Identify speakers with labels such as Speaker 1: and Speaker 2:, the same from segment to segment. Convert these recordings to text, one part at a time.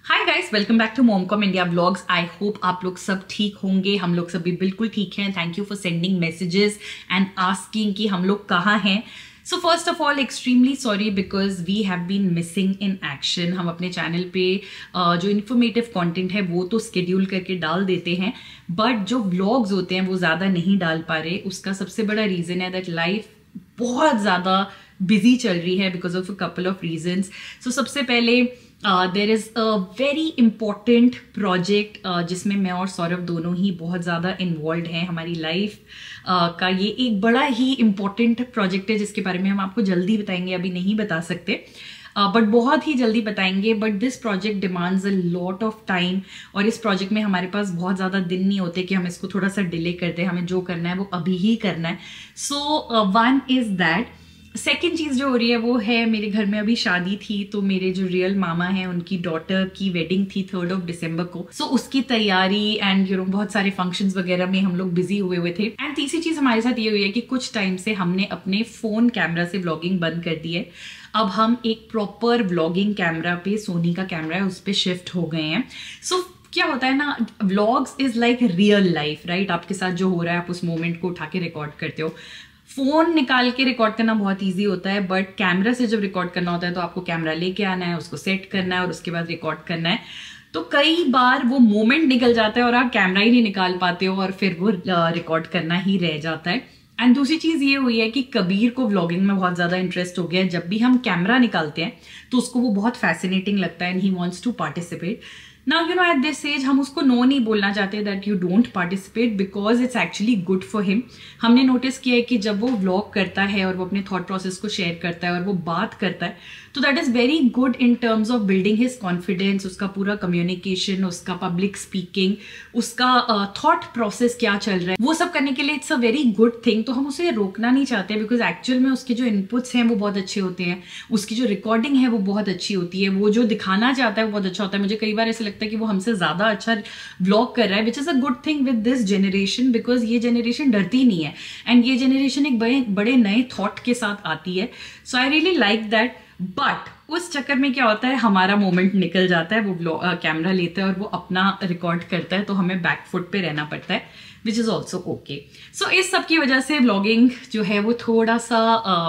Speaker 1: Hi guys, welcome back to Momcom India vlogs. I hope आप लोग सब ठीक होंगे। हम लोग सब भी बिल्कुल ठीक हैं। Thank you for sending messages and asking कि हम लोग कहाँ हैं। So first of all extremely sorry because we have been missing in action. हम अपने चैनल पे जो इन्फॉर्मेटिव कंटेंट है वो तो स्केड्यूल करके डाल देते हैं, बट जो व्लॉग्स होते हैं वो ज़्यादा नहीं डाल पा रहे। उसका सबसे बड़ा रीज़न है दैट लाइफ बहुत ज़्यादा बिजी चल रही है because of a couple of reasons. So सबसे पहले there is a very important project जिसमें मैं और सौरभ दोनों ही बहुत ज़्यादा इन्वॉल्व हैं। हमारी लाइफ का ये एक बड़ा ही इम्पॉर्टेंट प्रोजेक्ट है जिसके बारे में हम आपको जल्दी बताएंगे, अभी नहीं बता सकते बट बहुत ही जल्दी बताएंगे। But this project demands a lot of time और इस प्रोजेक्ट में हमारे पास बहुत ज़्यादा दिन नहीं होते कि हम इसको थोड़ा सा डिले कर दें। हमें जो करना है वो अभी ही करना है। So one is that. Second चीज़ जो हो रही है वो है, मेरे घर में अभी शादी थी तो मेरे जो रियल मामा हैं उनकी डॉटर की वेडिंग थी 3 दिसंबर को। सो उसकी तैयारी एंड बहुत सारे फंक्शंस वगैरह में हम लोग बिजी हुए थे। एंड तीसरी चीज़ हमारे साथ ये हुई है कि कुछ टाइम से हमने अपने फ़ोन कैमरा से व्लॉगिंग बंद कर दी है। अब हम एक प्रॉपर व्लॉगिंग कैमरा पे, सोनी का कैमरा है उस पर शिफ्ट हो गए हैं। सो क्या होता है ना, vlogs is like real life, right. आपके साथ जो हो रहा है आप उस मोमेंट को उठा के रिकॉर्ड करते हो। फोन निकाल के रिकॉर्ड करना बहुत इजी होता है, बट कैमरा से जब रिकॉर्ड करना होता है तो आपको कैमरा लेके आना है, उसको सेट करना है और उसके बाद रिकॉर्ड करना है। तो कई बार वो मोमेंट निकल जाता है और आप कैमरा ही नहीं निकाल पाते हो और फिर वो रिकॉर्ड करना ही रह जाता है। एंड दूसरी चीज़ ये हुई है कि कबीर को व्लॉगिंग में बहुत ज़्यादा इंटरेस्ट हो गया है। जब भी हम कैमरा निकालते हैं तो उसको वो बहुत फैसिनेटिंग लगता है and he wants to participate. Now at this age हम उसको नो नहीं बोलना चाहते that you don't participate because it's actually good for him. हमने नोटिस किया है कि जब वो व्लॉग करता है और वो अपने थॉट प्रोसेस को शेयर करता है और वो बात करता है तो that is very good in terms of building his confidence. उसका पूरा कम्युनिकेशन, उसका पब्लिक स्पीकिंग, उसका थॉट प्रोसेस क्या चल रहा है, वो सब करने के लिए it's a very good thing. तो हम उसे रोकना नहीं चाहते बिकॉज एक्चुअल में उसके जो इनपुट्स हैं वो बहुत अच्छे होते हैं, उसकी जो रिकॉर्डिंग है वो बहुत अच्छी होती है, वो जो दिखाना चाहता है वो बहुत अच्छा होता है। मुझे कई बार ऐसा लगता है कि वो हमसे ज़्यादा अच्छा व्लॉग कर रहा है, which is a good thing with this generation because ये जनरेशन डरती नहीं है एंड ये जनरेशन एक बड़े नए थॉट के साथ आती है। So I really like that. But उस चक्कर में क्या होता है, हमारा मोमेंट निकल जाता है। वो कैमरा लेता है और वो अपना रिकॉर्ड करता है तो हमें बैक फुट पे रहना पड़ता है, विच इज़ ऑल्सो ओके। सो इस सब की वजह से व्लॉगिंग जो है वो थोड़ा सा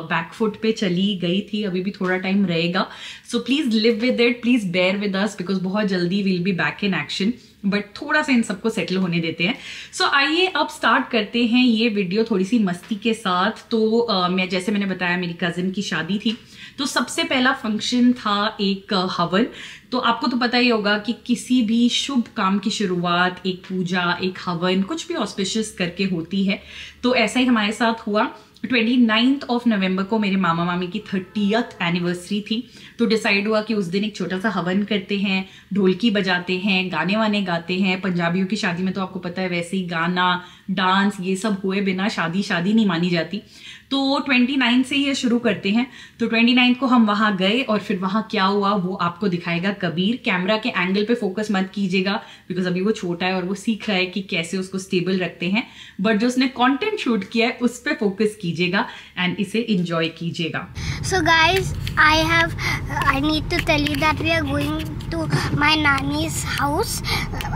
Speaker 1: बैक फुट पे चली गई थी। अभी भी थोड़ा टाइम रहेगा। So please live with it, please bear with us because बहुत जल्दी will be back in action, but थोड़ा सा इन सबको सेटल होने देते हैं। सो आइए अब स्टार्ट करते हैं ये वीडियो थोड़ी सी मस्ती के साथ। तो मैं जैसे मैंने बताया मेरी कज़न की शादी थी तो सबसे पहला फंक्शन था एक हवन। तो आपको तो पता ही होगा कि किसी भी शुभ काम की शुरुआत एक पूजा, एक हवन, कुछ भी ऑस्पिशियस करके होती है। तो ऐसा ही हमारे साथ हुआ। 29 नवंबर को मेरे मामा मामी की 30th एनिवर्सरी थी तो डिसाइड हुआ कि उस दिन एक छोटा सा हवन करते हैं, ढोलकी बजाते हैं, गाने वाने गाते हैं। पंजाबियों की शादी में तो आपको पता है वैसे ही गाना, डांस ये सब हुए बिना शादी नहीं मानी जाती। तो 29 से ये शुरू करते हैं। तो 29 को हम वहाँ गए और फिर वहाँ क्या हुआ वो आपको दिखाएगा कबीर। कैमरा के एंगल पे फोकस मत कीजिएगा बिकॉज अभी वो छोटा है और वो सीख रहा है कि कैसे उसको स्टेबल रखते हैं, बट जो उसने कंटेंट शूट किया है उस पर फोकस कीजिएगा एंड इसे एंजॉय कीजिएगा।
Speaker 2: So guys, I need to tell you that we are going to my nanny's house.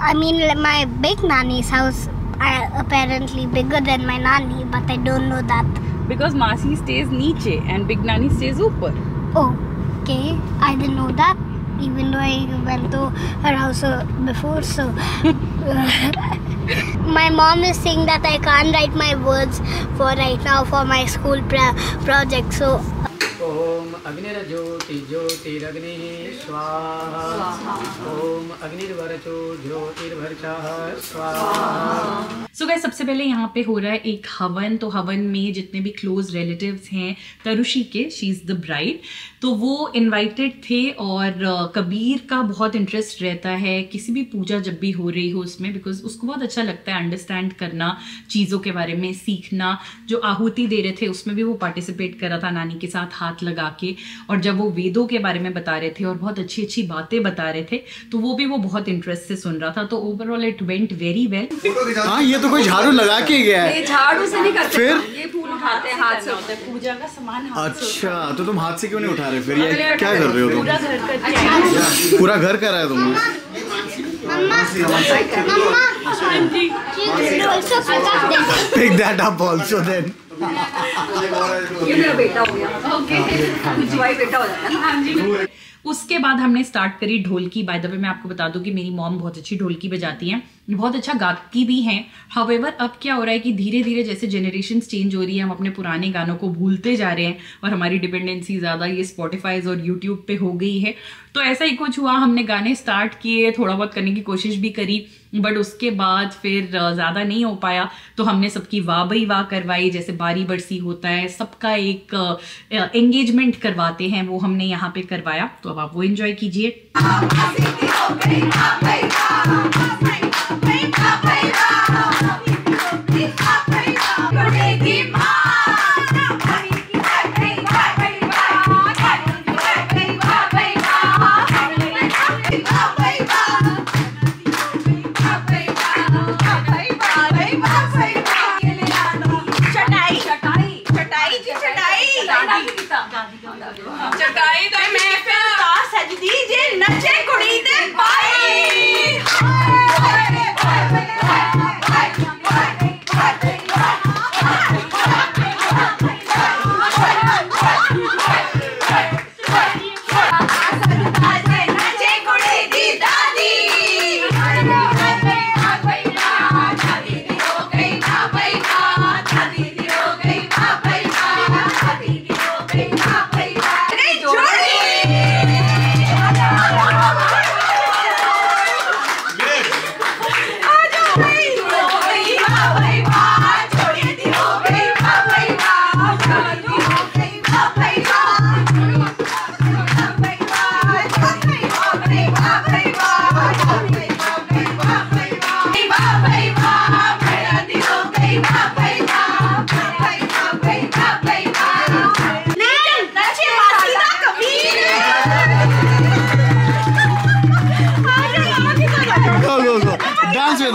Speaker 2: I mean my big nanny's house. Apparently bigger than my nanny, but I don't know that.
Speaker 1: Because Masi stays नीचे and Big Nani stays ऊपर.
Speaker 2: Okay, I didn't know that. Even though I went to her house before, so my mom is saying that I can't write my words for right now for my school project. So
Speaker 3: ओम अग्निर्ज्योति ज्योतिरग्निः स्वाहा। ओम अग्निर्वरचो ज्योतिर्भर्चः स्वाहा।
Speaker 1: So guys सबसे पहले यहाँ पे हो रहा है एक हवन। तो हवन में जितने भी क्लोज रिलेटिव्स हैं तरुषी के, शी इज़ द ब्राइड, तो वो इनवाइटेड थे। और कबीर का बहुत इंटरेस्ट रहता है किसी भी पूजा जब भी हो रही हो उसमें, बिकॉज उसको बहुत अच्छा लगता है अंडरस्टैंड करना, चीज़ों के बारे में सीखना। जो आहुति दे रहे थे उसमें भी वो पार्टिसिपेट कर रहा था नानी के साथ हाथ लगा के, और जब वो वेदों के बारे में बता रहे थे और बहुत अच्छी अच्छी बातें बता रहे थे तो वो भी वो बहुत इंटरेस्ट से सुन रहा था। तो overall it went very well.
Speaker 4: हाँ, ये तो कोई झाड़ू लगा के गया है।
Speaker 1: ये झाड़ू से नहीं करते,
Speaker 4: फिर
Speaker 1: ये फूल उठाते हैं हाथ से, होता है पूजा का सामान हाथ से।
Speaker 4: अच्छा, तो तुम हाथ से क्यों नहीं उठा रहे फिर? ये क्या कर रहे हो तुम?
Speaker 1: पूरा घर करके आए।
Speaker 4: पूरा घर कर रहा है तुम? Pick that up also then.
Speaker 5: ये मेरा बेटा हो गया। ओके, भाई बेटा हो जाता है ना।
Speaker 1: उसके बाद हमने स्टार्ट करी ढोलकी। बाय द वे मैं आपको बता दूं कि मेरी मॉम बहुत अच्छी ढोलकी बजाती हैं, बहुत अच्छा गाती भी हैं। हाउएवर अब क्या हो रहा है कि धीरे धीरे जैसे जनरेशन चेंज हो रही है, हम अपने पुराने गानों को भूलते जा रहे हैं और हमारी डिपेंडेंसी ज़्यादा ये स्पॉटिफाइज और यूट्यूब पे हो गई है। तो ऐसा ही कुछ हुआ, हमने गाने स्टार्ट किए, थोड़ा बहुत करने की कोशिश भी करी, बट उसके बाद फिर ज़्यादा नहीं हो पाया। तो हमने सबकी वाह भाई वाह करवाई, जैसे बारी बरसी होता है, सबका एक एंगेजमेंट करवाते हैं, वो हमने यहाँ पे करवाया। तो अब आप वो एंजॉय कीजिए।
Speaker 5: चटाई तो मैं फिर सजदी जे नचे कुड़ी ते पाई।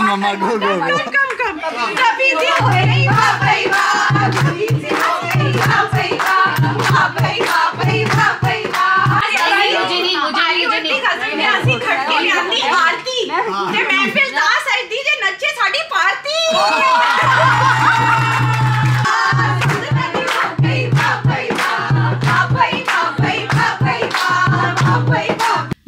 Speaker 4: Mama, go.
Speaker 5: Come.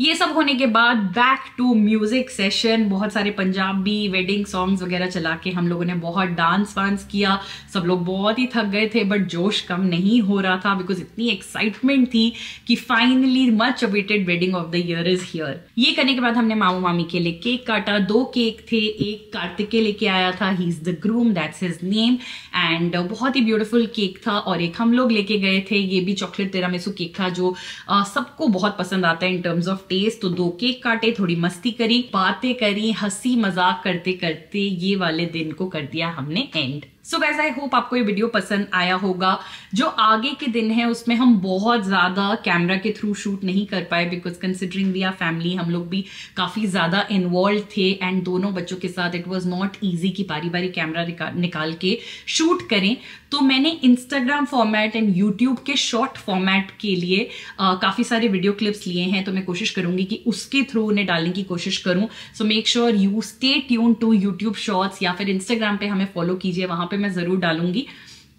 Speaker 1: ये सब होने के बाद बैक टू म्यूजिक सेशन। बहुत सारे पंजाबी वेडिंग सॉन्ग्स वगैरह चला के हम लोगों ने बहुत डांस वांस किया। सब लोग बहुत ही थक गए थे, बट जोश कम नहीं हो रहा था बिकॉज इतनी एक्साइटमेंट थी कि finally much awaited wedding of the year is here. ये करने के बाद हमने मामू मामी के लिए केक काटा। 2 केक थे, एक कार्तिकेय लेके आया था, he is the groom, that's his name, and बहुत ही ब्यूटीफुल केक था। और एक हम लोग लेके गए थे, ये भी चॉकलेट तिरामिसू केक था जो सबको बहुत पसंद आता है इन टर्म्स ऑफ टेस्ट। तो 2 केक काटे, थोड़ी मस्ती करी, बातें करी, हंसी मजाक करते करते ये वाले दिन को कर दिया हमने and. So guys, I hope आपको ये वीडियो पसंद आया होगा। जो आगे के दिन है उसमें हम बहुत ज्यादा कैमरा के थ्रू शूट नहीं कर पाए because considering we are family, हम लोग भी काफी ज्यादा इन्वॉल्व थे एंड दोनों बच्चों के साथ इट वाज नॉट इजी कि बारी बारी कैमरा निकाल के शूट करें। तो मैंने इंस्टाग्राम फॉर्मेट एंड यूट्यूब के शॉर्ट फॉर्मेट के लिए काफी सारे वीडियो क्लिप्स लिए हैं, तो मैं कोशिश करूंगी कि उसके थ्रू उन्हें डालने की कोशिश करूं। So make sure you stay tune to YouTube shorts या फिर इंस्टाग्राम पे हमें फॉलो कीजिए, वहां पे मैं जरूर डालूंगी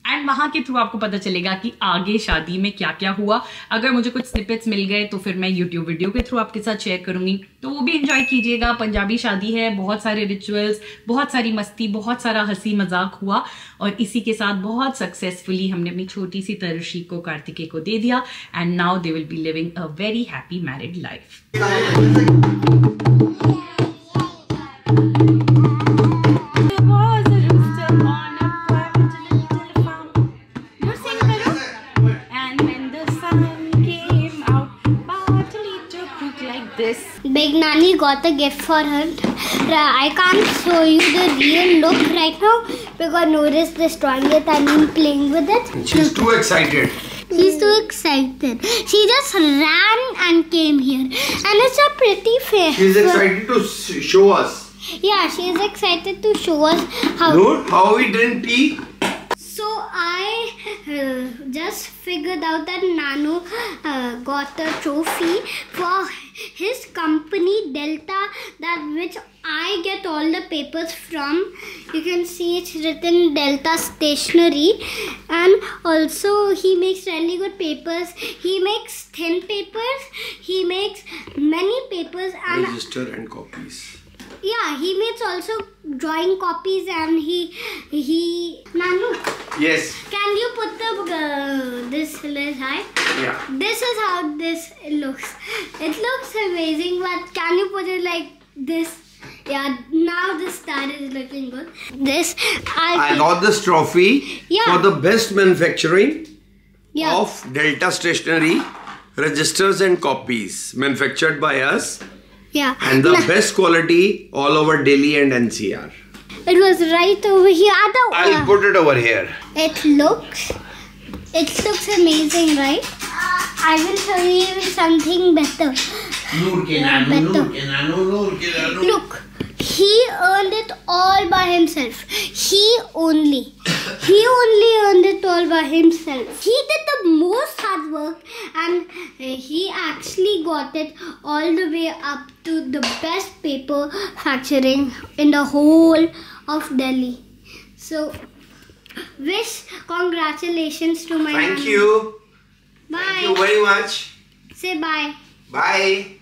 Speaker 1: एंड वहां के थ्रू आपको पता चलेगा कि आगे शादी में क्या क्या हुआ। अगर मुझे कुछ स्निपेट्स मिल गए तो फिर मैं यूट्यूब वीडियो के थ्रू आपके साथ शेयर करूंगी, तो वो भी एंजॉय कीजिएगा। पंजाबी शादी है, बहुत सारे रिचुअल्स, बहुत सारी मस्ती, बहुत सारा हंसी मजाक हुआ और इसी के साथ बहुत सक्सेसफुली हमने अपनी छोटी सी तरुषी को कार्तिकेय को दे दिया and now they will be living a very happy married life.
Speaker 2: Big Nani got a gift for her. I can't show you the real look right now because Noor is destroying it and I'm playing with it.
Speaker 6: She's too excited.
Speaker 2: She's too excited. She just ran and came here. And it's a pretty face.
Speaker 6: She's excited to show us.
Speaker 2: Yeah, she's excited to show us how.
Speaker 6: Noor, how we didn't tea?
Speaker 2: So I just figured out that Nanu got a trophy for his company Delta that which I get all the papers from. You can see it's written Delta Stationery, and also he makes really good papers. He makes thin papers, he makes many papers, and
Speaker 6: Register and copies.
Speaker 2: yeah, he makes also drawing copies, and he Nanu,
Speaker 6: Yes.
Speaker 2: can you put the this high?
Speaker 6: Yeah.
Speaker 2: This is how this looks. It looks amazing, but can you put it like this? Yeah, now the star is looking good. This
Speaker 6: I got this trophy
Speaker 2: Yeah.
Speaker 6: for the best manufacturing
Speaker 2: yeah.
Speaker 6: of Delta Stationery registers and copies manufactured by us,
Speaker 2: Yeah.
Speaker 6: and the
Speaker 2: Nah,
Speaker 6: best quality all over Delhi and NCR.
Speaker 2: it was right over here.
Speaker 6: I'll put it over here.
Speaker 2: It looks amazing, right? I will show you something better. Look, he earned it all by himself. He only earned it all by himself. He did the most hard work, and he actually got it all the way up to the best paper factoring in the whole of Delhi. So, congratulations to my
Speaker 6: Thank
Speaker 2: Nani.
Speaker 6: you.
Speaker 2: Bye.
Speaker 6: Thank you very much.
Speaker 2: Say bye.
Speaker 6: Bye.